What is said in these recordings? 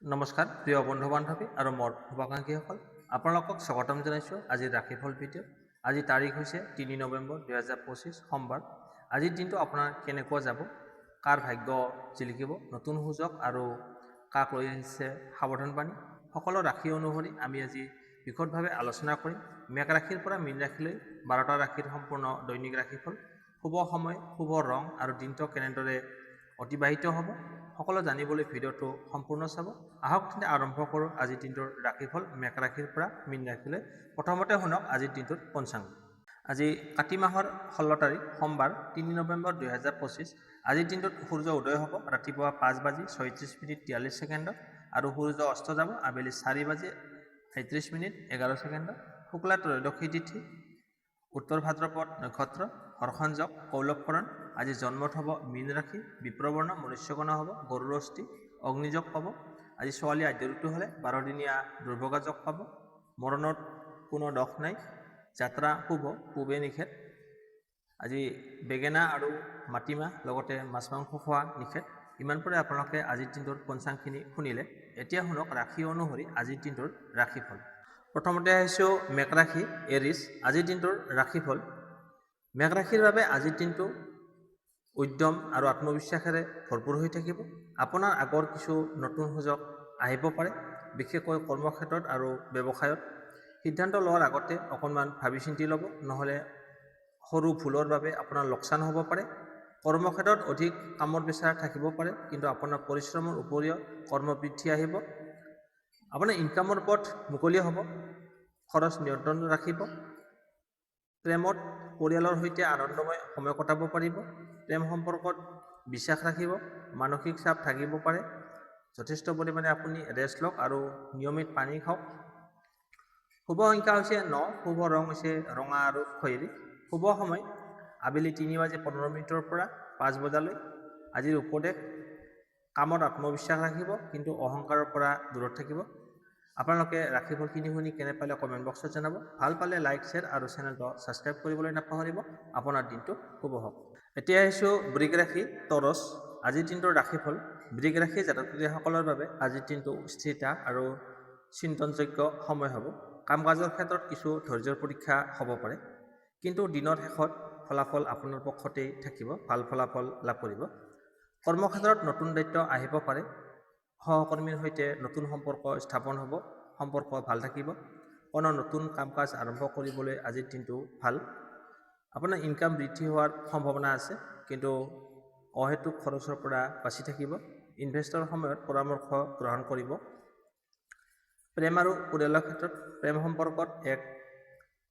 নমস্কাৰ প্ৰিয় বন্ধু বান্ধৱী আৰু মোৰ শুভাকাংক্ষীসকল আপোনালোকক স্বাগতম জনাইছোঁ আজিৰ ৰাশিফল ভিডিঅ'। আজি তাৰিখ হৈছে 3 নৱেম্বৰ 2025 সোমবাৰ। আজিৰ দিনটো আপোনাৰ কেনেকুৱা যাব, কাৰ ভাগ্য জিলিকিব, নতুন সুযোগ আৰু কাক লৈ আহিছে সাৱধানবাণী, সকলো ৰাশি অনুসৰি আমি আজি বিশদভাৱে আলোচনা কৰিম। মেঘ ৰাশিৰ পৰা মীন ৰাশিলৈ 12টা ৰাশিৰ সম্পূৰ্ণ দৈনিক ৰাশিফল, শুভ সময়, শুভ ৰং আৰু দিনটো কেনেদৰে অতিবাহিত হ'ব সকলো জানিবলৈ ভিডিঅ'টো সম্পূৰ্ণ চাব। আহক তেন্তে আৰম্ভ কৰোঁ আজিৰ দিনটোৰ ৰাশিফল মেঘ ৰাশিৰ পৰা মীন ৰাশিলৈ। প্ৰথমতে শুনক আজিৰ দিনটোৰ পঞ্চাংগ। আজি কাতি মাহৰ 16 তাৰিখ সোমবাৰ 3 নৱেম্বৰ 2025। আজিৰ দিনটোত সূৰ্য উদয় হ'ব ৰাতিপুৱা 5:36:43 আৰু সূৰ্য অস্ত যাব আবেলি 4:37:11। শুক্লা ত্ৰয়োদশী তিথি, উত্তৰ ভাদ্ৰপদ নক্ষত্ৰ, হৰ্ষণ যোগ, কৌলভকৰণ। আজি জন্মত হ'ব মীন ৰাশি, বিপ্ৰবৰ্ণ, মনুষ্যগণ হ'ব, গৰুৰ অস্থি, অগ্নিযোগ পাব। আজি ছোৱালী আদ্য ঋতু হ'লে 12 দিনীয়া দুৰ্ভগা যোগ পাব। মৰণত কোনো দোষ নাই, যাত্ৰা শুভ, পূবে নিষেধ। আজি বেঙেনা আৰু মাটিমাহ লগতে মাছ মাংস খোৱা নিষেধ। ইমান পৰে আপোনালোকে আজিৰ দিনটোৰ পঞ্চাংগখিনি শুনিলে। এতিয়া শুনক ৰাশি অনুসৰি আজিৰ দিনটোৰ ৰাশিফল। প্ৰথমতে আহিছোঁ মেঘ ৰাশি এৰিছ। আজিৰ দিনটোৰ ৰাশিফল। মেঘ ৰাশিৰ বাবে আজিৰ দিনটো উদ্যম আৰু আত্মবিশ্বাসেৰে ভৰপূৰ হৈ থাকিব। আপোনাৰ আগৰ কিছু নতুন সুযোগ আহিব পাৰে, বিশেষকৈ কৰ্মক্ষেত্ৰত আৰু ব্যৱসায়ত। সিদ্ধান্ত লোৱাৰ আগতে অকণমান ভাবি চিন্তি ল'ব, নহ'লে সৰু ভুলৰ বাবে আপোনাৰ লোকচান হ'ব পাৰে। কৰ্মক্ষেত্ৰত অধিক কামৰ প্ৰেছাৰ থাকিব পাৰে, কিন্তু আপোনাৰ পৰিশ্ৰমৰ উপৰিও কৰ্মবৃদ্ধি আহিব। আপোনাৰ ইনকামৰ পথ মুকলি হ'ব, খৰচ নিয়ন্ত্ৰণ ৰাখিব। প্ৰেমত পৰিয়ালৰ সৈতে আনন্দময় সময় কটাব পাৰিব। প্ৰেম সম্পৰ্কত বিশ্বাস ৰাখিব। মানসিক চাপ থাকিব পাৰে, যথেষ্ট পৰিমাণে আপুনি ৰেষ্ট লওক আৰু নিয়মিত পানী খাওক। শুভ সংখ্যা হৈছে 9, শুভ ৰং হৈছে ৰঙা আৰু খয়েৰী। শুভ সময় আবেলি 3:15 পৰা 5 বজালৈ। আজিৰ উপদেশ, কামত আত্মবিশ্বাস ৰাখিব কিন্তু অহংকাৰৰ পৰা দূৰত থাকিব। আপোনালোকে ৰাশিফলখিনি শুনি কেনে পালে কমেণ্ট বক্সত জনাব। ভাল পালে লাইক, শ্বেয়াৰ আৰু চেনেলটো ছাবস্ক্ৰাইব কৰিবলৈ নাপাহৰিব। আপোনাৰ দিনটো শুভ হওক। এতিয়া আহিছোঁ বৃগ ৰাশি টৰছ। আজিৰ দিনটোৰ ৰাশিফল। বৃগ ৰাশি জাতকসকলৰ বাবে আজিৰ দিনটো স্থিৰতা আৰু চিন্তনযোগ্য সময় হ'ব। কাম কাজৰ ক্ষেত্ৰত কিছু ধৈৰ্যৰ পৰীক্ষা হ'ব পাৰে, কিন্তু দিনৰ শেষত ফলাফল আপোনাৰ পক্ষতেই থাকিব, ভাল ফলাফল লাভ কৰিব। কৰ্মক্ষেত্ৰত নতুন দায়িত্ব আহিব পাৰে। সহকৰ্মীৰ সৈতে নতুন সম্পৰ্ক স্থাপন হ'ব, সম্পৰ্ক ভাল থাকিব। কোনো নতুন কাম কাজ আৰম্ভ কৰিবলৈ আজিৰ দিনটো ভাল। আপোনাৰ ইনকাম বৃদ্ধি হোৱাৰ সম্ভাৱনা আছে, কিন্তু অহেতুক খৰচৰ পৰা বাচি থাকিব। ইনভেষ্টৰ সময়ত পৰামৰ্শ গ্ৰহণ কৰিব। প্ৰেম আৰু পৰিয়ালৰ ক্ষেত্ৰত প্ৰেম সম্পৰ্কত এক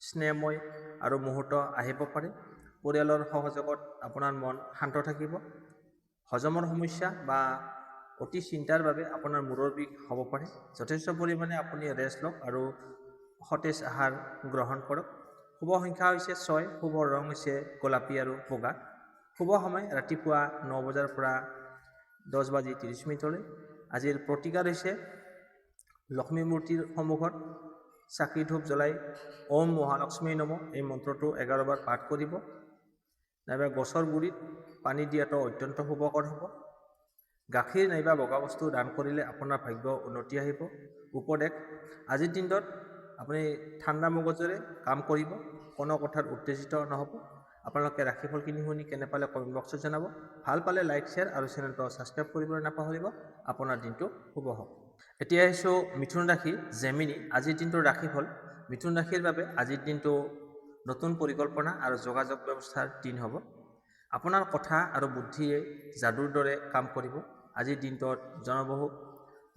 স্নেহময় আৰু মুহূৰ্ত আহিব পাৰে। পৰিয়ালৰ সহযোগত আপোনাৰ মন শান্ত থাকিব। হজমৰ সমস্যা বা অতি চিন্তাৰ বাবে আপোনাৰ মূৰৰ বিষ হ'ব পাৰে। যথেষ্ট পৰিমাণে আপুনি ৰেষ্ট লওক আৰু সতেজ আহাৰ গ্ৰহণ কৰক। শুভ সংখ্যা হৈছে 6, শুভ ৰং হৈছে গোলাপী আৰু বগা। শুভ সময় ৰাতিপুৱা 9 বজাৰ পৰা 10:30 আজিৰ প্ৰতিকাৰ হৈছে লক্ষ্মী মূৰ্তিৰ সন্মুখত চাকি ধূপ জ্বলাই ওম মহালক্ষ্মী নম এই মন্ত্ৰটো 11 বাৰ পাঠ কৰিব। নাইবা গছৰ গুৰিত পানী দিয়াটো অত্যন্ত শুভকৰ হ'ব। গাখীৰ নাইবা বগা বস্তু দান কৰিলে আপোনাৰ ভাগ্য উন্নতি আহিব। উপদেশ, আজিৰ দিনটোত আপুনি ঠাণ্ডা মগজুৰে কাম কৰিব, কোনো কথাত উত্তেজিত নহ'ব। আপোনালোকে ৰাশিফলখিনি শুনি কেনে পালে কমেণ্ট বক্সত জনাব। ভাল পালে লাইক, শ্বেয়াৰ আৰু চেনেলটো ছাবস্ক্ৰাইব কৰিবলৈ নাপাহৰিব। আপোনাৰ দিনটো শুভ হওক। এতিয়া আহিছোঁ মিথুন ৰাশি জেমিনি। আজিৰ দিনটোৰ ৰাশিফল। মিথুন ৰাশিৰ বাবে আজিৰ দিনটো নতুন পৰিকল্পনা আৰু যোগাযোগ ব্যৱস্থাৰ দিন হ'ব। আপোনাৰ কথা আৰু বুদ্ধিয়ে যাদুৰ দৰে কাম কৰিব। আজিৰ দিনটোত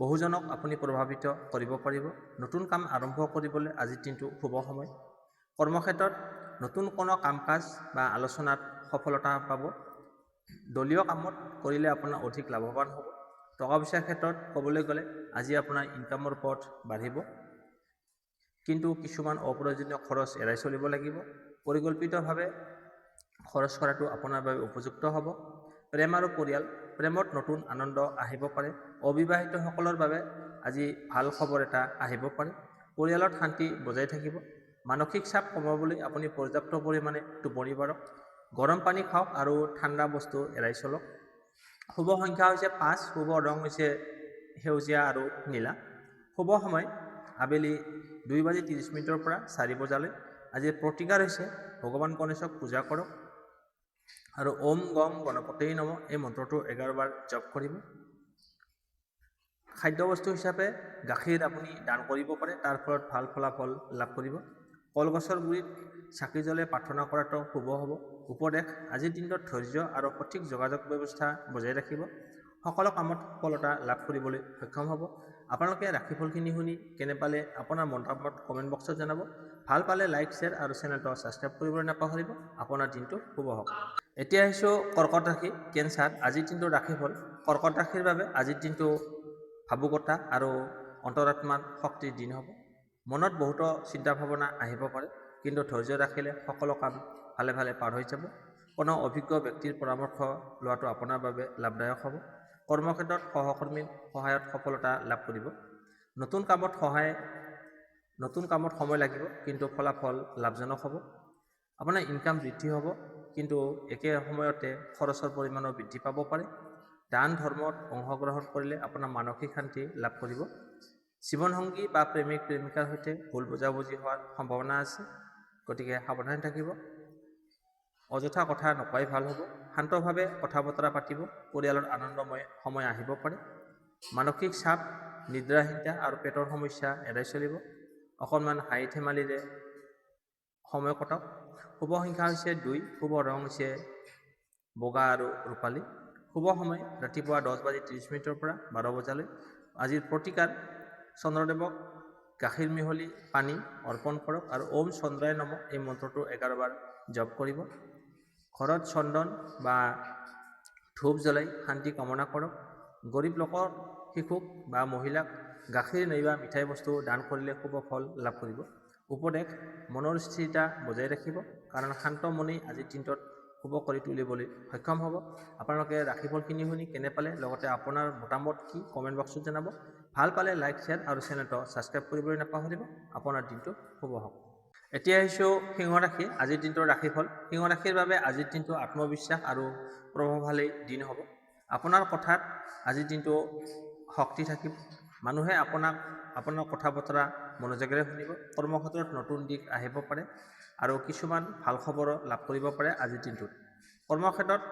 বহুজনক আপুনি প্ৰভাৱিত কৰিব পাৰিব। নতুন কাম আৰম্ভ কৰিবলৈ আজিৰ দিনটো শুভ সময়। কৰ্মক্ষেত্ৰত নতুন কোনো কাম কাজ বা আলোচনাত সফলতা পাব। দলীয় কামত কৰিলে আপোনাৰ অধিক লাভৱান হ'ব। টকা পইচাৰ ক্ষেত্ৰত ক'বলৈ গ'লে আজি আপোনাৰ ইনকামৰ পথ বাঢ়িব, কিন্তু কিছুমান অপ্ৰয়োজনীয় খৰচ এৰাই চলিব লাগিব। পৰিকল্পিতভাৱে খৰচ কৰাটো আপোনাৰ বাবে উপযুক্ত হ'ব। প্ৰেম আৰু পৰিয়াল, প্ৰেমত নতুন আনন্দ আহিব পাৰে। অবিবাহিতসকলৰ বাবে আজি ভাল খবৰ এটা আহিব পাৰে। পৰিয়ালত শান্তি বজাই থাকিব। মানসিক চাপ কমাবলৈ আপুনি পৰ্যাপ্ত পৰিমাণে টোপনি মাৰক। গৰম পানী খাওক আৰু ঠাণ্ডা বস্তু এৰাই চলক। শুভ সংখ্যা হৈছে 5, শুভ ৰং হৈছে সেউজীয়া আৰু নীলা। শুভ সময় আবেলি 2:30 পৰা 4 বজালৈ। আজিৰ প্ৰতিকাৰ হৈছে ভগৱান গণেশক পূজা কৰক আৰু ওম গং গণপতিয়ে নমঃ এই মন্ত্ৰটো 11 বাৰ জপ কৰিব। খাদ্যবস্তু হিচাপে গাখীৰ আপুনি দান কৰিব পাৰে, তাৰ ফলত ভাল ফলাফল লাভ কৰিব। কলগছৰ গুৰিত চাকি জ্বলাই প্ৰাৰ্থনা কৰাটো শুভ হ'ব। উপদেশ আজিৰ দিনটোত ধৈৰ্য আৰু সঠিক যোগাযোগ ব্যৱস্থা বজাই ৰাখিব। সকলো কামত সফলতা লাভ কৰিবলৈ সক্ষম হ'ব। আপোনালোকে ৰাশিফলখিনি শুনি কেনে পালে আপোনাৰ মতামত কমেণ্ট বক্সত জনাব। ভাল পালে লাইক, শ্বেয়াৰ আৰু চেনেলটো ছাবস্ক্ৰাইব কৰিবলৈ নাপাহৰিব। আপোনাৰ দিনটো শুভ হওক। এতিয়া আহিছোঁ কৰ্কট ৰাশি, কেঞ্চাৰ। আজিৰ দিনটোৰ ৰাশিফল। কৰ্কট ৰাশিৰ বাবে আজিৰ দিনটো ভাবুকতা আৰু অন্তৰাত্মাৰ শক্তিৰ দিন হ'ব। মনত বহুতো চিন্তা ভাৱনা আহিব পাৰে, কিন্তু ধৈৰ্য ৰাখিলে সকলো কাম ভালে ভালে পাৰ হৈ যাব। কোনো অভিজ্ঞ ব্যক্তিৰ পৰামৰ্শ লোৱাটো আপোনাৰ বাবে লাভদায়ক হ'ব। কৰ্মক্ষেত্ৰত সহকৰ্মীৰ সহায়ত সফলতা লাভ কৰিব। নতুন কামত সময় লাগিব, কিন্তু ফলাফল লাভজনক হ'ব। আপোনাৰ ইনকাম বৃদ্ধি হ'ব, কিন্তু একে সময়তে খৰচৰ পৰিমাণো বৃদ্ধি পাব পাৰে। দান ধৰ্মত অংশগ্ৰহণ কৰিলে আপোনাৰ মানসিক শান্তি লাভ কৰিব। জীৱনসংগী বা প্ৰেমিক প্ৰেমিকাৰ সৈতে ভুল বুজাবুজি হোৱাৰ সম্ভাৱনা আছে, গতিকে সাৱধান থাকিব। অযথা কথা নকোৱাই ভাল হ'ব। শান্তভাৱে কথা বতৰা পাতিব। পৰিয়ালৰ আনন্দময় সময় আহিব পাৰে। মানসিক চাপ, নিদ্ৰাহীনতা আৰু পেটৰ সমস্যা এৰাই চলিব। অকণমান হাঁহি ধেমালিৰে সময় কটাওক। শুভ সংখ্যা হৈছে 2, শুভ ৰং হৈছে বগা আৰু ৰূপালী। শুভ সময় ৰাতিপুৱা 10:30 পৰা 12 বজালৈ। আজিৰ প্ৰতিকাৰ চন্দ্ৰদেৱক গাখীৰ মিহলি পানী অৰ্পণ কৰক আৰু ওম চন্দ্ৰায় নমঃ এই মন্ত্ৰটো 11 বাৰ জপ কৰিব। ঘৰত চন্দন বা ধূপ জ্বলাই শান্তি কামনা কৰক। গৰীব লোকৰ, শিশুক বা মহিলাক গাখীৰ নাইবা মিঠাই বস্তু দান কৰিলে শুভ ফল লাভ কৰিব। উপদেশ মনৰ স্থিৰতা বজাই ৰাখিব, কাৰণ শান্ত মনেই আজিৰ দিনটোত শুভ কৰি তুলিবলৈ সক্ষম হ'ব। আপোনালোকে ৰাশিফলখিনি শুনি কেনে পালে, লগতে আপোনাৰ মতামত কি কমেণ্ট বক্সত জনাব। ভাল পালে লাইক, শ্বেয়াৰ আৰু চেনেলটো ছাবস্ক্ৰাইব কৰিবলৈ নাপাহৰিব। আপোনাৰ দিনটো শুভ হওক। এতিয়া আহিছোঁ সিংহ ৰাশি। আজিৰ দিনটোৰ ৰাশিফল। সিংহ ৰাশিৰ বাবে আজিৰ দিনটো আত্মবিশ্বাস আৰু প্ৰভাৱশালী দিন হ'ব। আপোনাৰ কথাত আজিৰ দিনটো শক্তি থাকিব। মানুহে আপোনাৰ কথা বতৰা মনোযোগেৰে শুনিব। কৰ্মক্ষেত্ৰত নতুন দিশ আহিব পাৰে আৰু কিছুমান ভাল খবৰো লাভ কৰিব পাৰে আজিৰ দিনটোত। কৰ্মক্ষেত্ৰত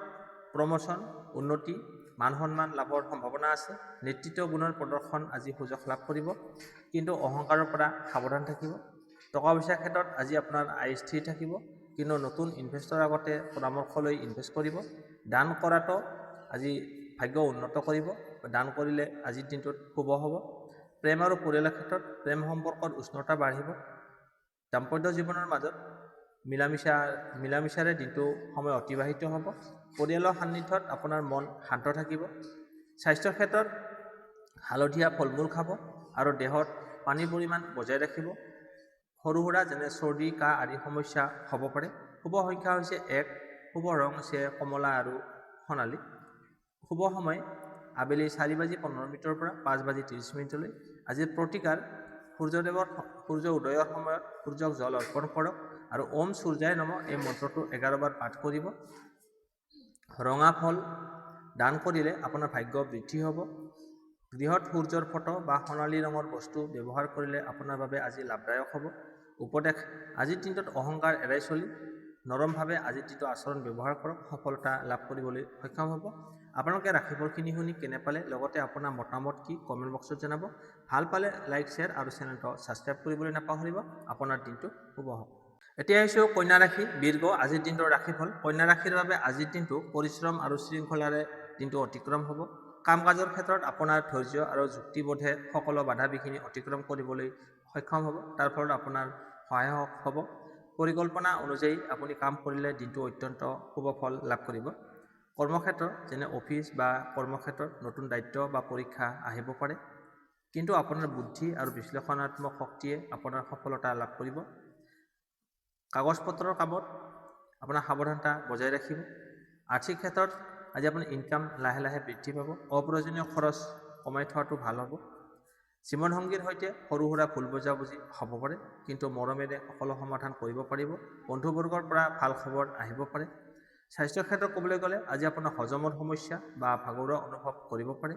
প্ৰমোচন, উন্নতি, মান সন্মান লাভৰ সম্ভাৱনা আছে। নেতৃত্ব গুণৰ প্ৰদৰ্শন আজি সুযোগ লাভ কৰিব, কিন্তু অহংকাৰৰ পৰা সাৱধান থাকিব। টকা পইচাৰ ক্ষেত্ৰত আজি আপোনাৰ আয় স্থিৰ থাকিব, কিন্তু নতুন ইনভেষ্টৰ আগতে পৰামৰ্শ লৈ ইনভেষ্ট কৰিব। দান কৰাটো আজি ভাগ্য উন্নত কৰিব। দান কৰিলে আজিৰ দিনটোত শুভ হ'ব। প্ৰেম আৰু পৰিয়ালৰ ক্ষেত্ৰত প্ৰেম সম্পৰ্কত উষ্ণতা বাঢ়িব। দাম্পত্য জীৱনৰ মাজত মিলামিছাৰে দিনটো সময় অতিবাহিত হ'ব। পৰিয়ালৰ সান্নিধ্যত আপোনাৰ মন শান্ত থাকিব। স্বাস্থ্যৰ ক্ষেত্ৰত হালধীয়া ফল মূল খাব আৰু দেহত পানীৰ পৰিমাণ বজাই ৰাখিব। সৰু সুৰা যেনে চৰ্দি, কাহ আদি সমস্যা হ'ব পাৰে। শুভ সংখ্যা হৈছে 1, শুভ ৰং হৈছে কমলা আৰু সোণালী। শুভ সময় আবেলি 4:15 পৰা 5:30 আজিৰ প্ৰতিকাৰ সূৰ্য উদয়ৰ সময়ত সূৰ্যক জল অৰ্পণ কৰক আৰু ওম সূৰ্যায় নমঃ এই মন্ত্ৰটো 11 বাৰ পাঠ কৰিব। ৰঙা ফল দান কৰিলে আপোনাৰ ভাগ্য বৃদ্ধি হ'ব। গৃহত সূৰ্যৰ ফটো বা সোণালী ৰঙৰ বস্তু ব্যৱহাৰ কৰিলে আপোনাৰ বাবে আজি লাভদায়ক হ'ব। উপদেশ আজিৰ দিনটোত অহংকাৰ এৰাই চলি নৰমভাৱে আজিৰ দিনটো আচৰণ ব্যৱহাৰ কৰক। সফলতা লাভ কৰিবলৈ সক্ষম হ'ব। আপোনালোকে ৰাশিফলখিনি শুনি কেনে পালে, লগতে আপোনাৰ মতামত কি কমেণ্ট বক্সত জনাব। ভাল পালে লাইক, শ্বেয়াৰ আৰু চেনেলটো ছাবস্ক্ৰাইব কৰিবলৈ নাপাহৰিব। আপোনাৰ দিনটো শুভ হওক। এতিয়া আহিছোঁ কন্যা ৰাশি, বীৰগ। আজিৰ দিনটোৰ ৰাশিফল। কন্যা ৰাশিৰ বাবে আজিৰ দিনটো পৰিশ্ৰম আৰু শৃংখলাৰে দিনটো অতিক্ৰম হ'ব। কাম কাজৰ ক্ষেত্ৰত আপোনাৰ ধৈৰ্য আৰু যুক্তিবোধে সকলো বাধা বিঘিনি অতিক্ৰম কৰিবলৈ সক্ষম হ'ব। তাৰ ফলত আপোনাৰ সহায়ক হ'ব। পৰিকল্পনা অনুযায়ী আপুনি কাম কৰিলে দিনটো অত্যন্ত শুভ ফল লাভ কৰিব। কৰ্মক্ষেত্ৰ যেনে অফিচ বা কৰ্মক্ষেত্ৰত নতুন দায়িত্ব বা পৰীক্ষা আহিব পাৰে, কিন্তু আপোনাৰ বুদ্ধি আৰু বিশ্লেষণাত্মক শক্তিয়ে আপোনাৰ সফলতা লাভ কৰিব। কাগজ পত্ৰৰ কামত আপোনাৰ সাৱধানতা বজাই ৰাখিব। আৰ্থিক ক্ষেত্ৰত আজি আপোনাৰ ইনকাম লাহে লাহে বৃদ্ধি পাব। অপ্ৰয়োজনীয় খৰচ কমাই থোৱাটো ভাল হ'ব। জীৱনসংগীৰ সৈতে সৰু সুৰা ভুল বুজাবুজি হ'ব পাৰে, কিন্তু মৰমেৰে সকলো সমাধান কৰিব পাৰিব। বন্ধুবৰ্গৰ পৰা ভাল খবৰ আহিব পাৰে। স্বাস্থ্যৰ ক্ষেত্ৰত ক'বলৈ গ'লে আজি আপোনাৰ হজমৰ সমস্যা বা ভাগৰুৱা অনুভৱ কৰিব পাৰে।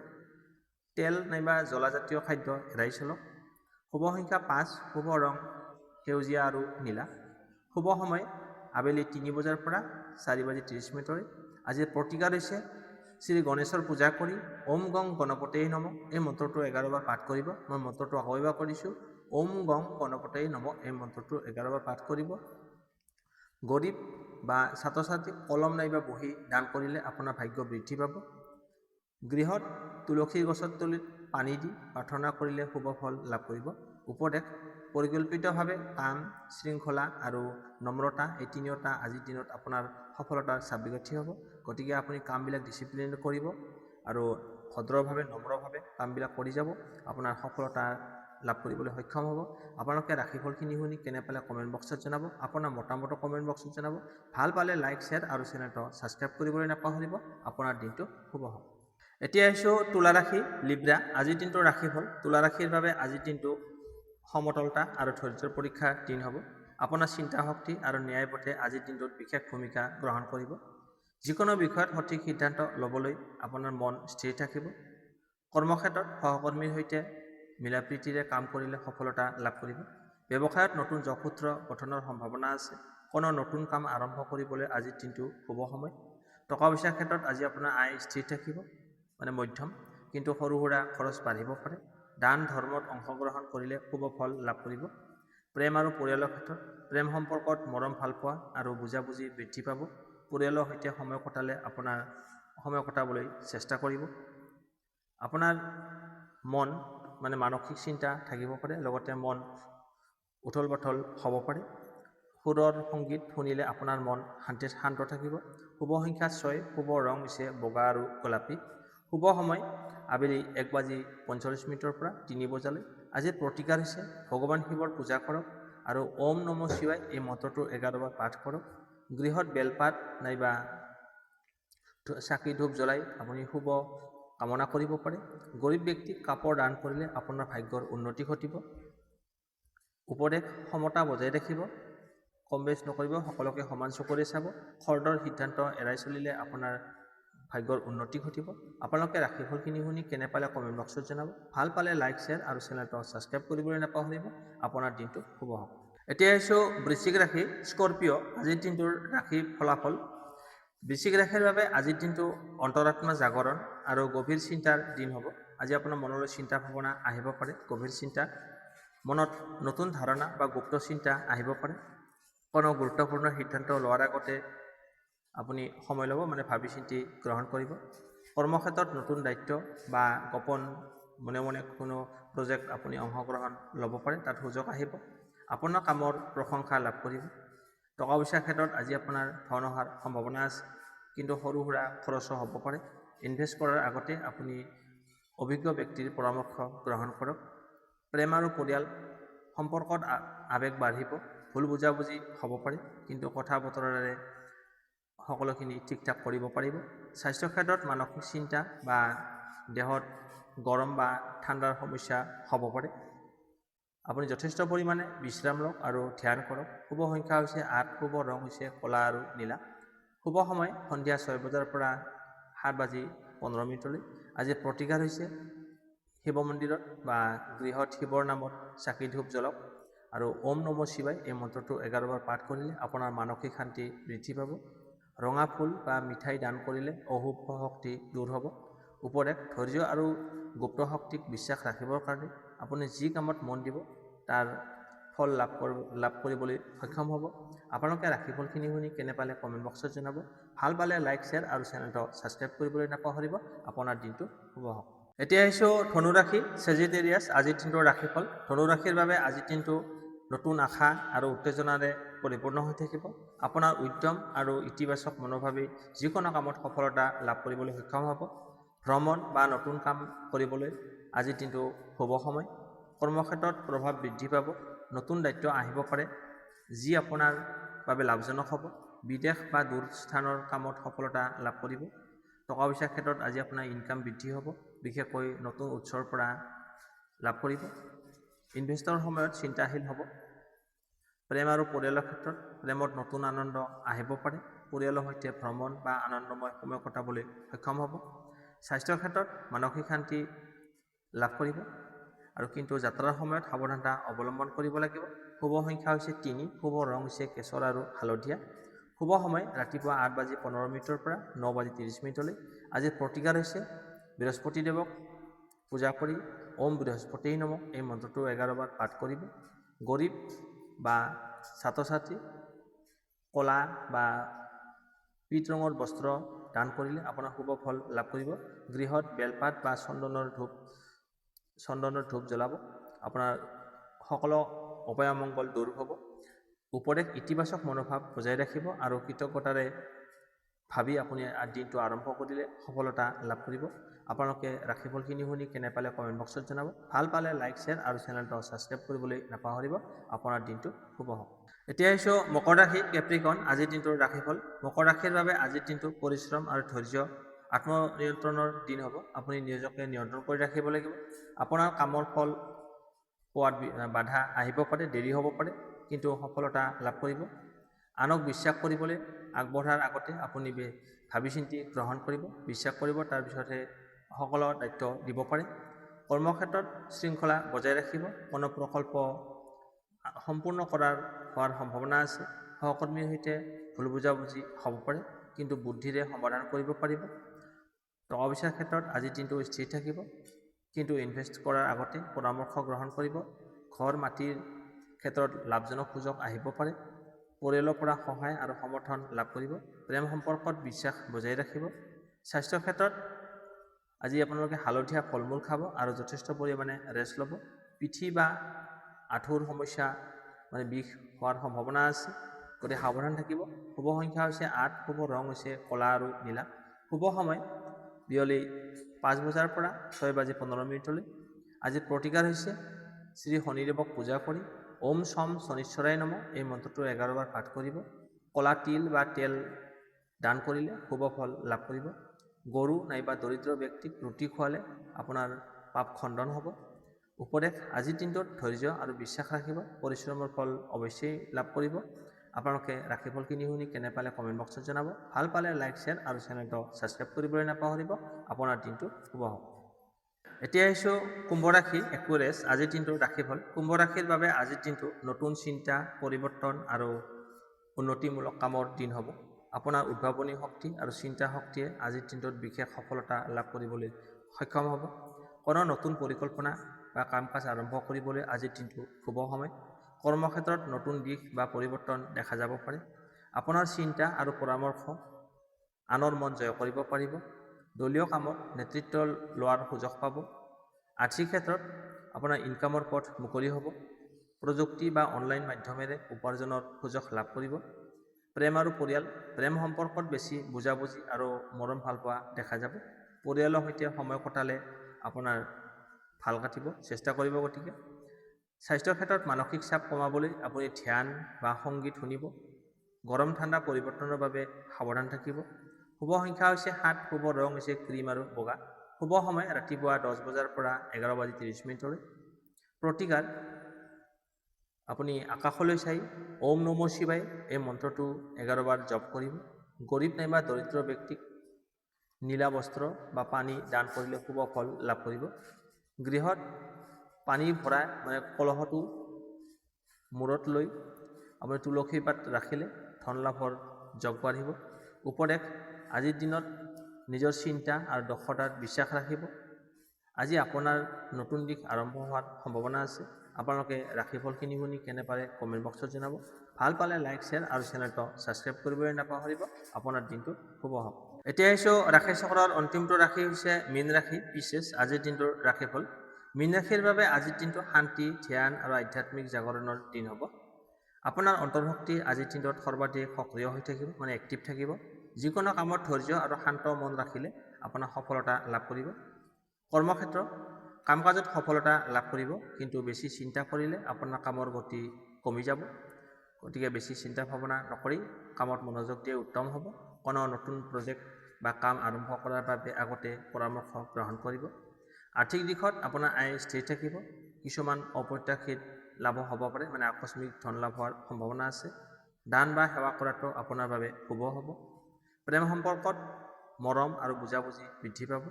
তেল নাইবা জ্বলাজাতীয় খাদ্য এৰাই চলক। শুভ সংখ্যা 5, শুভ ৰং সেউজীয়া আৰু নীলা। শুভ সময় আবেলি 3 বজাৰ পৰা 4:30 আজিৰ প্ৰতিকাৰ হৈছে শ্ৰী গণেশৰ পূজা কৰি ওম গং গণপতয়ে নমঃ এই মন্ত্ৰটো 11 বাৰ পাঠ কৰিব। মই মন্ত্ৰটো আকৌ এবাৰ কৰিছোঁ, ওম গং গণপতয়ে নমঃ এই মন্ত্ৰটো 11 বাৰ পাঠ কৰিব। গৰীব বা ছাত্ৰ ছাত্ৰীক কলম নাইবা বহি দান কৰিলে আপোনাৰ ভাগ্য বৃদ্ধি পাব। গৃহত তুলসীৰ গছৰ তলিত পানী দি প্ৰাৰ্থনা কৰিলে শুভ ফল লাভ কৰিব। উপদেশ পৰিকল্পিতভাৱে কাম, শৃংখলা আৰু নম্ৰতা এই তিনিওটা আজিৰ দিনত আপোনাৰ সফলতাৰ চাবিকাঠি হ'ব। গতিকে আপুনি কামবিলাক ডিচিপ্লিন কৰিব আৰু ভদ্ৰভাৱে নম্ৰভাৱে কামবিলাক কৰি যাব, আপোনাৰ সফলতা লাভ কৰিবলৈ সক্ষম হ'ব। আপোনালোকে ৰাশিফলখিনি শুনি কেনে পালে কমেণ্ট বক্সত জনাব, আপোনাৰ মতামত কমেণ্ট বক্সত জনাব। ভাল পালে লাইক, শ্বেয়াৰ আৰু চেনেলটো ছাবস্ক্ৰাইব কৰিবলৈ নাপাহৰিব। আপোনাৰ দিনটো শুভ হওক। এতিয়া আহিছোঁ তুলা ৰাশি লিব্ৰা। আজিৰ দিনটোৰ ৰাশিফল। তুলা ৰাশিৰ বাবে আজিৰ দিনটো সমতলতা আৰু ধৈৰ্যৰ পৰীক্ষাৰ দিন হ'ব। আপোনাৰ চিন্তা শক্তি আৰু ন্যায়বোধে আজিৰ দিনটোত বিশেষ ভূমিকা গ্ৰহণ কৰিব। যিকোনো বিষয়ত সঠিক সিদ্ধান্ত ল'বলৈ আপোনাৰ মন স্থিৰ থাকিব। কৰ্মক্ষেত্ৰত সহকৰ্মীৰ সৈতে মিলাপ্ৰীতিৰে কাম কৰিলে সফলতা লাভ কৰিব। ব্যৱসায়ত নতুন যোগসূত্ৰ গঠনৰ সম্ভাৱনা আছে। কোনো নতুন কাম আৰম্ভ কৰিবলৈ আজিৰ দিনটো শুভ সময়। টকা পইচাৰ ক্ষেত্ৰত আজি আপোনাৰ আয় স্থিৰ থাকিব, মধ্যম, কিন্তু সৰু সুৰা খৰচ বাঢ়িব পাৰে। দান ধৰ্মত অংশগ্ৰহণ কৰিলে শুভ ফল লাভ কৰিব। প্ৰেম আৰু পৰিয়ালৰ ক্ষেত্ৰত প্ৰেম সম্পৰ্কত মৰম ভালপোৱা আৰু বুজাবুজি বৃদ্ধি পাব। পৰিয়ালৰ সৈতে সময় কটাবলৈ চেষ্টা কৰিব। আপোনাৰ মন মানসিক চিন্তা থাকিব পাৰে, লগতে মন উথল পাথল হ'ব পাৰে। সুৰৰ সংগীত শুনিলে আপোনাৰ মন শান্ত থাকিব। শুভ সংখ্যা 6, শুভ ৰং হৈছে বগা আৰু গোলাপী। শুভ সময় আবেলি 1:45 পৰা 3 বজালৈ। আজিৰ প্ৰতিকাৰ হৈছে ভগৱান শিৱৰ পূজা কৰক আৰু ওম নমঃ শিৱায় এই মন্ত্ৰটো 11 বাৰ পাঠ কৰক। গৃহত বেলপাত নাইবা চাকি ধূপ জ্বলাই আপুনি শুভ কামনা কৰিব পাৰে। গৰীব ব্যক্তিক কাপোৰ দান কৰিলে আপোনাৰ ভাগ্যৰ উন্নতি ঘটিব। উপদেশ সমতা বজাই ৰাখিব, কম বেছ নকৰিব, সকলোকে সমান চকুৰে চাব। খৰদৰ সিদ্ধান্ত এৰাই চলিলে আপোনাৰ ভাগ্যৰ উন্নতি ঘটিব। আপোনালোকে ৰাশিফলখিনি শুনি কেনে পালে কমেণ্ট বক্সত জনাব। ভাল পালে লাইক, শ্বেয়াৰ আৰু চেনেলটো ছাবস্ক্ৰাইব কৰিবলৈ নাপাহৰিব। আপোনাৰ দিনটো শুভ হওক। এতিয়া আহিছোঁ বৃশ্চিক ৰাশি স্কৰপিঅ। আজিৰ দিনটোৰ ৰাশি ফলাফল। বৃশ্চিক ৰাশিৰ বাবে আজিৰ দিনটো অন্তৰাত্মা জাগৰণ আৰু গভীৰ চিন্তাৰ দিন হ'ব। আজি আপোনাৰ মনলৈ চিন্তা ভাৱনা আহিব পাৰে। গভীৰ চিন্তা, মনত নতুন ধাৰণা বা গুপ্ত চিন্তা আহিব পাৰে। কোনো গুৰুত্বপূৰ্ণ সিদ্ধান্ত লোৱাৰ আগতে আপুনি সময় ল'ব, ভাবি চিন্তি গ্ৰহণ কৰিব। কৰ্মক্ষেত্ৰত নতুন দায়িত্ব বা গোপন মনে কোনো প্ৰজেক্ট আপুনি অংশগ্ৰহণ ল'ব পাৰে, তাত সুযোগ আহিব। আপোনাৰ কামৰ প্ৰশংসা লাভ কৰিব। টকা পইচাৰ ক্ষেত্ৰত আজি আপোনাৰ ধন অহাৰ সম্ভাৱনা আছে, কিন্তু সৰু সুৰা খৰচো হ'ব পাৰে। ইনভেষ্ট কৰাৰ আগতে আপুনি অভিজ্ঞ ব্যক্তিৰ পৰামৰ্শ গ্ৰহণ কৰক। প্ৰেম আৰু পৰিয়াল সম্পৰ্কত আৱেগ বাঢ়িব, ভুল বুজাবুজি হ'ব পাৰে, কিন্তু কথা বতৰাৰে সকলোখিনি ঠিক ঠাক কৰিব পাৰিব। স্বাস্থ্য ক্ষেত্ৰত মানসিক চিন্তা বা দেহত গৰম বা ঠাণ্ডাৰ সমস্যা হ'ব পাৰে। আপুনি যথেষ্ট পৰিমাণে বিশ্ৰাম লওক আৰু ধ্যান কৰক। শুভ সংখ্যা হৈছে 8, শুভ ৰং হৈছে ক'লা আৰু নীলা। শুভ সময় সন্ধিয়া 6 বজাৰ পৰা 7:15। আজিৰ প্ৰতিকাৰ হৈছে শিৱ মন্দিৰত বা গৃহত শিৱৰ নামত চাকি ধূপ জ্বলাওক আৰু ওম নমঃ শিৱায় এই মন্ত্ৰটো 11 বাৰ পাঠ কৰিলে আপোনাৰ মানসিক শান্তি বৃদ্ধি পাব। ৰঙা ফুল বা মিঠাই দান কৰিলে অশুভ শক্তি দূৰ হ'ব। উপদেশ ধৈৰ্য আৰু গুপ্ত শক্তিক বিশ্বাস ৰাখিবৰ কাৰণে আপুনি যি কামত মন দিব তাৰ ফল লাভ কৰিবলৈ সক্ষম হ'ব। আপোনালোকে ৰাশিফলখিনি শুনি কেনে পালে কমেণ্ট বক্সত জনাব। ভাল পালে লাইক, শ্বেয়াৰ আৰু চেনেলটো ছাবস্ক্ৰাইব কৰিবলৈ নাপাহৰিব। আপোনাৰ দিনটো শুভ হওক। এতিয়া আহিছোঁ ধনু ৰাশি ছেজিটেৰিয়াছ। আজিৰ দিনটোৰ ৰাশিফল। ধনু ৰাশিৰ বাবে আজিৰ দিনটো নতুন আশা আৰু উত্তেজনাৰে পৰিপূৰ্ণ হৈ থাকিব। আপোনাৰ উদ্যম আৰু ইতিবাচক মনোভাৱে যিকোনো কামত সফলতা লাভ কৰিবলৈ সক্ষম হ'ব। ভ্ৰমণ বা নতুন কাম কৰিবলৈ আজিৰ দিনটো শুভ সময়। কৰ্মক্ষেত্ৰত প্ৰভাৱ বৃদ্ধি পাব, নতুন দায়িত্ব আহিব পাৰে যি আপোনাৰ বাবে লাভজনক হ'ব। বিদেশ বা দূৰ স্থানৰ কামত সফলতা লাভ কৰিব। টকা পইচাৰ ক্ষেত্ৰত আজি আপোনাৰ ইনকাম বৃদ্ধি হ'ব, বিশেষকৈ নতুন উৎসৰ পৰা লাভ কৰিব। ইনভেষ্টৰ সময়ত চিন্তাশীল হ'ব। প্ৰেম আৰু পৰিয়ালৰ ক্ষেত্ৰত প্ৰেমত নতুন আনন্দ আহিব পাৰে। পৰিয়ালৰ সৈতে ভ্ৰমণ বা আনন্দময় সময় কটাবলৈ সক্ষম হ'ব। স্বাস্থ্যৰ ক্ষেত্ৰত মানসিক শান্তি লাভ কৰিব আৰু কিন্তু যাত্ৰাৰ সময়ত সাৱধানতা অৱলম্বন কৰিব লাগিব। শুভ সংখ্যা হৈছে 3, শুভ ৰং হৈছে কেশৰ আৰু হালধীয়া। শুভ সময় ৰাতিপুৱা 8:15 পৰা 9:30 আজিৰ প্ৰতিকাৰ হৈছে বৃহস্পতিদেৱক পূজা কৰি ওম বৃহস্পতি নমঃ এই মন্ত্ৰটো 11 বাৰ পাঠ কৰিব। গৰীব বা ছাত্ৰ ছাত্ৰী কলা বা পিত ৰঙৰ বস্ত্ৰ দান কৰিলে আপোনাৰ শুভ ফল লাভ কৰিব। গৃহত বেলপাত বা চন্দনৰ ধূপ জ্বলাব, আপোনাৰ সকলো অপয়ামংগল দূৰ হ'ব। উপদেশ ইতিবাচক মনোভাৱ বজাই ৰাখিব আৰু কৃতজ্ঞতাৰে ভাবি আপুনি দিনটো আৰম্ভ কৰিলে সফলতা লাভ কৰিব। আপোনালোকে ৰাশিফলখিনি শুনি কেনে পালে কমেণ্ট বক্সত জনাব। ভাল পালে লাইক, শ্বেয়াৰ আৰু চেনেলটো ছাবস্ক্ৰাইব কৰিবলৈ নাপাহৰিব। আপোনাৰ দিনটো শুভ হওক। এতিয়া আহিছোঁ মকৰ ৰাশি, কেপ্ৰিকন। আজিৰ দিনটোৰ ৰাশিফল। মকৰ ৰাশিৰ বাবে আজিৰ দিনটো পৰিশ্ৰম আৰু ধৈৰ্য আত্মনিয়ন্ত্ৰণৰ দিন হ'ব। আপুনি নিজকে নিয়ন্ত্ৰণ কৰি ৰাখিব লাগিব। আপোনাৰ কামৰ ফল পোৱাত বাধা আহিব পাৰে, দেৰি হ'ব পাৰে, কিন্তু সফলতা লাভ কৰিব। আনক বিশ্বাস কৰিবলৈ আগবঢ়াৰ আগতে আপুনি ভাবি চিন্তি গ্ৰহণ কৰিব, বিশ্বাস কৰিব, তাৰপিছতহে সকলো দায়িত্ব দিব পাৰে। কৰ্মক্ষেত্ৰত শৃংখলা বজাই ৰাখিব। কোনো প্ৰকল্প সম্পূৰ্ণ হোৱাৰ সম্ভাৱনা আছে। সহকৰ্মীৰ সৈতে ভুল বুজাবুজি হ'ব পাৰে, কিন্তু বুদ্ধিৰে সমাধান কৰিব পাৰিব। টকা পইচাৰ ক্ষেত্ৰত আজিৰ দিনটো স্থিৰ থাকিব, কিন্তু ইনভেষ্ট কৰাৰ আগতে পৰামৰ্শ গ্ৰহণ কৰিব। ঘৰ মাটিৰ ক্ষেত্ৰত লাভজনক সুযোগ আহিব পাৰে। পৰিয়ালৰ পৰা সহায় আৰু সমৰ্থন লাভ কৰিব। প্ৰেম সম্পৰ্কত বিশ্বাস বজাই ৰাখিব। স্বাস্থ্যৰ ক্ষেত্ৰত আজি আপোনালোকে হালধীয়া ফল মূল খাব আৰু যথেষ্ট পৰিমাণে ৰেষ্ট ল'ব। পিঠি বা আঁঠুৰ সমস্যা বিষ হোৱাৰ সম্ভাৱনা আছে, গতিকে সাৱধান থাকিব। শুভ সংখ্যা হৈছে 8, শুভ ৰং হৈছে ক'লা আৰু নীলা। শুভ সময় বিয়লি 5 বজাৰ পৰা 6:15 আজিৰ প্ৰতিকাৰ হৈছে শ্ৰী শনিদেৱক পূজা কৰি ওম শম শনিশ্বৰায় নমঃ এই মন্ত্ৰটো 11 বাৰ পাঠ কৰিব। ক'লা তিল বা তেল দান কৰিলে শুভ ফল লাভ কৰিব। গৰু নাইবা দৰিদ্ৰ ব্যক্তিক ৰুটি খোৱালে আপোনাৰ পাপ খণ্ডন হ'ব। উপদেশ আজিৰ দিনটোত ধৈৰ্য আৰু বিশ্বাস ৰাখিব, পৰিশ্ৰমৰ ফল অৱশ্যেই লাভ কৰিব। আপোনালোকে ৰাশিফলখিনি শুনি কেনে পালে কমেণ্ট বক্সত জনাব। ভাল পালে লাইক, শ্বেয়াৰ আৰু চেনেলটো ছাবস্ক্ৰাইব কৰিবলৈ নাপাহৰিব। আপোনাৰ দিনটো শুভ হওক। এতিয়া আহিছোঁ কুম্ভ ৰাশি, একুৱেৰিয়াছ। আজিৰ দিনটোৰ ৰাশিফল। কুম্ভ ৰাশিৰ বাবে আজিৰ দিনটো নতুন চিন্তা, পৰিৱৰ্তন আৰু উন্নতিমূলক কামৰ দিন হ'ব। আপোনাৰ উদ্ভাৱনী শক্তি আৰু চিন্তা শক্তিয়ে আজিৰ দিনটোত বিশেষ সফলতা লাভ কৰিবলৈ সক্ষম হ'ব। কোনো নতুন পৰিকল্পনা বা কাম কাজ আৰম্ভ কৰিবলৈ আজিৰ দিনটো শুভ সময়। কৰ্মক্ষেত্ৰত নতুন দিশ বা পৰিৱৰ্তন দেখা যাব পাৰে। আপোনাৰ চিন্তা আৰু পৰামৰ্শ আনৰ মন জয় কৰিব পাৰিব। দলীয় কামত নেতৃত্ব লোৱাৰ সুযোগ পাব। আৰ্থিক ক্ষেত্ৰত আপোনাৰ ইনকামৰ পথ মুকলি হ'ব। প্ৰযুক্তি বা অনলাইন মাধ্যমেৰে উপাৰ্জনৰ সুযোগ লাভ কৰিব। প্ৰেম আৰু পৰিয়াল, প্ৰেম সম্পৰ্কত বেছি বুজাবুজি আৰু মৰম ভালপোৱা দেখা যাব। পৰিয়ালৰ সৈতে সময় কটালে আপোনাৰ ভাল কাটিব, চেষ্টা কৰিব। গতিকে স্বাস্থ্যৰ ক্ষেত্ৰত মানসিক চাপ কমাবলৈ আপুনি ধ্যান বা সংগীত শুনিব। গৰম ঠাণ্ডা পৰিৱৰ্তনৰ বাবে সাৱধান থাকিব। শুভ সংখ্যা হৈছে 7, শুভ ৰং হৈছে ক্ৰীম আৰু বগা। শুভ সময় ৰাতিপুৱা 10 বজাৰ পৰা 11:30 প্ৰতিকাৰ আপুনি আকাশলৈ চাই ওম নমঃ শিৱায় এই মন্ত্ৰটো 11 বাৰ জপ কৰিব। গৰীব নাইবা দৰিদ্ৰ ব্যক্তিক নীলা বস্ত্ৰ বা পানী দান কৰিলে শুভ ফল লাভ কৰিব। গৃহত পানী ভৰাই কলহটো মূৰত লৈ আপুনি তুলসী পাত ৰাখিলে ধন লাভৰ যোগ বাঢ়িব। উপদেশ আজিৰ দিনত নিজৰ চিন্তা আৰু দক্ষতাত বিশ্বাস ৰাখিব। আজি আপোনাৰ নতুন দিশ আৰম্ভ হোৱাৰ সম্ভাৱনা আছে। আপোনালোকে ৰাশিফলখিনি শুনি কেনে পাৰে কমেণ্ট বক্সত জনাব। ভাল পালে লাইক, শ্বেয়াৰ আৰু চেনেলটো ছাবস্ক্ৰাইব কৰিবলৈ নাপাহৰিব। আপোনাৰ দিনটো শুভ হওক। এতিয়া আহিছোঁ ৰাশি চক্ৰৰ অন্তিমটো ৰাশি হৈছে মীন ৰাশি, পিছেছ। আজিৰ দিনটোৰ ৰাশিফল। মীন ৰাশিৰ বাবে আজিৰ দিনটো শান্তি, ধ্যান আৰু আধ্যাত্মিক জাগৰণৰ দিন হ'ব। আপোনাৰ অন্তৰ্শক্তি আজিৰ দিনটোত সৰ্বাধিক সক্ৰিয় হৈ থাকিব, এক্টিভ থাকিব। যিকোনো কামত ধৈৰ্য আৰু শান্ত মন ৰাখিলে আপোনাৰ সফলতা লাভ কৰিব। কৰ্মক্ষেত্ৰ কাম কাজত সফলতা লাভ কৰিব, কিন্তু বেছি চিন্তা কৰিলে আপোনাৰ কামৰ গতি কমি যাব। গতিকে বেছি চিন্তা ভাৱনা নকৰি কামত মনোযোগ দিয়ে উত্তম হ'ব। কোনো নতুন প্ৰজেক্ট বা কাম আৰম্ভ কৰাৰ বাবে আগতে পৰামৰ্শ গ্ৰহণ কৰিব। আৰ্থিক দিশত আপোনাৰ আয় স্থিৰ থাকিব। কিছুমান অপ্ৰত্যাশিত লাভ হ'ব পাৰে, আকস্মিক ধন লাভ হোৱাৰ সম্ভাৱনা আছে। দান বা সেৱা কৰাটো আপোনাৰ বাবে শুভ হ'ব। প্ৰেম সম্পৰ্কত মৰম আৰু বুজাবুজি বৃদ্ধি পাব।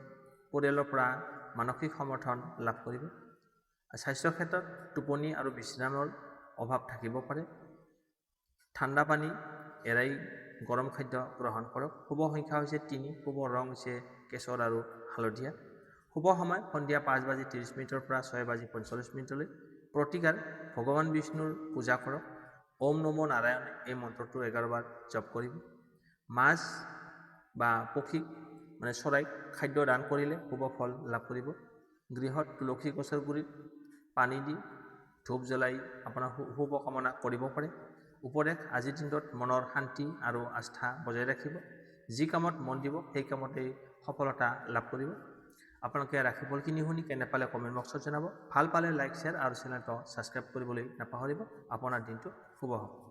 পৰিয়ালৰ পৰা মানসিক সমৰ্থন লাভ কৰিব। স্বাস্থ্যৰ ক্ষেত্ৰত টোপনি আৰু বিশ্ৰামৰ অভাৱ থাকিব পাৰে। ঠাণ্ডা পানী এৰাই গৰম খাদ্য গ্ৰহণ কৰক। শুভ সংখ্যা হৈছে 3, শুভ ৰং হৈছে কেশৰ আৰু হালধীয়া। শুভ সময় সন্ধিয়া 5:30 পৰা 6:45 প্ৰতিকাৰ ভগৱান বিষ্ণুৰ পূজা কৰক। ওম নমো নাৰায়ণ এই মন্ত্ৰটো 11 বাৰ জপ কৰিব। মাছ বা পক্ষীক চৰাইক খাদ্য দান কৰিলে শুভ ফল লাভ কৰিব। গৃহত তুলসী গছৰ গুৰিত পানী দি ধূপ জ্বলাই আপোনাৰ শুভ কামনা কৰিব পাৰে। উপদেশ আজিৰ দিনটোত মনৰ শান্তি আৰু আস্থা বজাই ৰাখিব। যি কামত মন দিব সেই কামতেই সফলতা লাভ কৰিব। আপোনালোকে ৰাশিফলখিনি শুনি কেনে পালে কমেণ্ট বক্সত জনাব। ভাল পালে লাইক, শ্বেয়াৰ আৰু চেনেলটো ছাবস্ক্ৰাইব কৰিবলৈ নাপাহৰিব। আপোনাৰ দিনটো শুভ হওক।